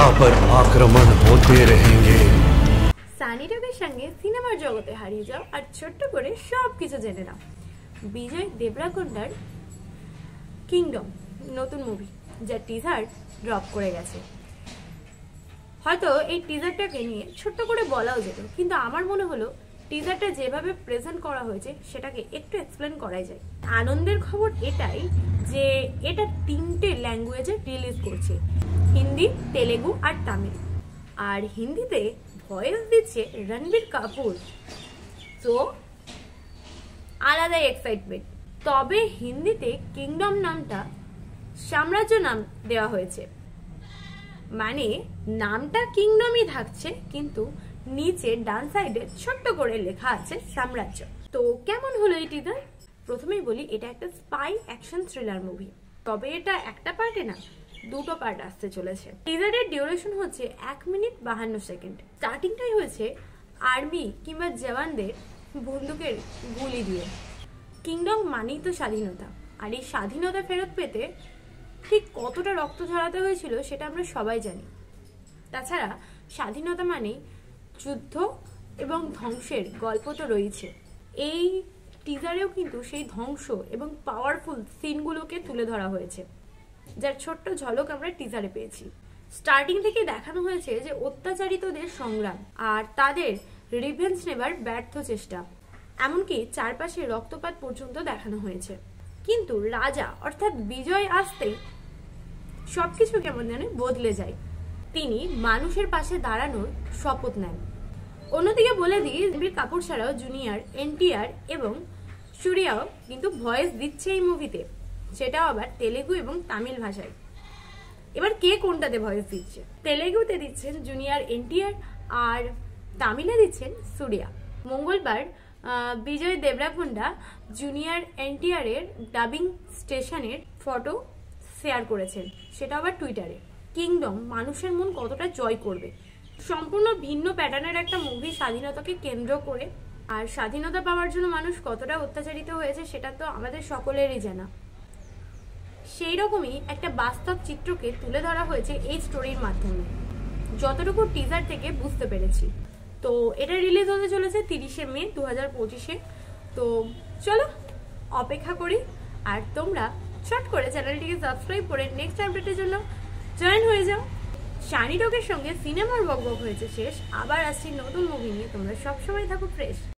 जनता पर आक्रमण होते रहेंगे। সানি টকের সঙ্গে সিনেমার জগতে হারিয়ে যাও আর ছোট্ট করে সবকিছু জেনে নাও। বিজয় দেবরাকোন্ডার কিংডম নতুন মুভি, যা টিজার ড্রপ করে গেছে। হয়তো এই টিজারটাকে নিয়ে ছোট্ট করে বলাও যেত, কিন্তু আমার মনে হলো টিজারটা যেভাবে প্রেজেন্ট করা হয়েছে সেটাকে একটু এক্সপ্লেন করাই যায়। আনন্দের খবর এটাই যে এটা 3টে ল্যাঙ্গুয়েজে রিলিজ করছে, হিন্দি, তেলেগু আর তামিল। আর হিন্দিতে ভয়েস দিচ্ছে রণবীর কাপুর, তো আলাদাই এক্সাইটমেন্ট। তবে হিন্দিতে কিংডম নামটা সাম্রাজ্য নাম দেওয়া হয়েছে, মানে নামটা কিংডমই থাকছে, কিন্তু নিচে ডান সাইডে ছোট্ট করে লেখা আছে সাম্রাজ্য। তো কেমন হলো এই টিজার? প্রথমেই বলি, এটা একটা স্পাই অ্যাকশন থ্রিলার মুভি, তবে এটা একটা পার্টে না, 2টো পার্ট আসতে চলেছে। টিজারের ডিউরেশন হচ্ছে 1 মিনিট 52 সেকেন্ড। স্টার্টিংটাই হয়েছে আর্মি কিংবা জওয়ানদের বন্দুকের গুলি দিয়ে। কিংডম মানেই তো স্বাধীনতা, আর এই স্বাধীনতা ফেরত পেতে ঠিক কতটা রক্ত ঝরাতে হয়েছিল সেটা আমরা সবাই জানি। তাছাড়া স্বাধীনতা মানেই যুদ্ধ এবং ধ্বংসের গল্প তো রয়েছে। এই টিজারেও কিন্তু সেই ধ্বংস এবং পাওয়ারফুল সিনগুলোকে তুলে ধরা হয়েছে, যার ছোট্ট ঝলক আমরা টিজারে পেয়েছি। স্টার্টিং থেকে দেখানো হয়েছে যে অত্যাচারিতদের সংগ্রাম আর তাদের রিভেঞ্জ নেবার ব্যর্থ চেষ্টা, এমনকি চারপাশে রক্তপাত পর্যন্ত দেখানো হয়েছে। কিন্তু রাজা অর্থাৎ বিজয় আসতেই সবকিছু কেমন যেন বদলে যায়। তিনি মানুষের পাশে দাঁড়ানোর শপথ নেন। অন্যদিকে বলে দিই, রণবীর কাপুর ছাড়াও জুনিয়র, এনটিআর এবং সূর্যাও কিন্তু ভয়েস দিচ্ছে এই মুভিতে, সেটাও আবার তেলেগু এবং তামিল ভাষায়। এবার কে কোনটাতে ভয়েস দিচ্ছে? তেলেগুতে দিচ্ছেন জুনিয়র এনটিআর আর তামিলে দিচ্ছেন সূর্যা। মঙ্গলবার বিজয় দেবরাকোন্ডা জুনিয়র এনটিআর এর ডাবিং স্টেশনের ফটো শেয়ার করেছেন, সেটা আবার টুইটারে। কিংডম মানুষের মন কতটা জয় করবে, সম্পূর্ণ ভিন্ন প্যাটার্নের একটা মুভি স্বাধীনতাকে কেন্দ্র করে। আর স্বাধীনতা পাওয়ার জন্য মানুষ কতটা অত্যাচারিত হয়েছে সেটা তো আমাদের সকলেরই জানা। সেই রকমই একটা বাস্তব চিত্রকে তুলে ধরা হয়েছে এই স্টোরির মাধ্যমে, যতটুকু টিজার থেকে বুঝতে পেরেছি। তো এটা রিলিজ হতে চলেছে 30শে মে 2025-এ। তো চলো অপেক্ষা করি, আর তোমরা চট করে চ্যানেলটিকে সাবস্ক্রাইব করে নেক্সট আপডেটের জন্য জয়েন হয়ে যাও। সানি টকের সঙ্গে সিনেমার বকবক হয়েছে শেষ, আবার আসছি নতুন মুভি নিয়ে। তোমরা সবসময় থাকো ফ্রেশ।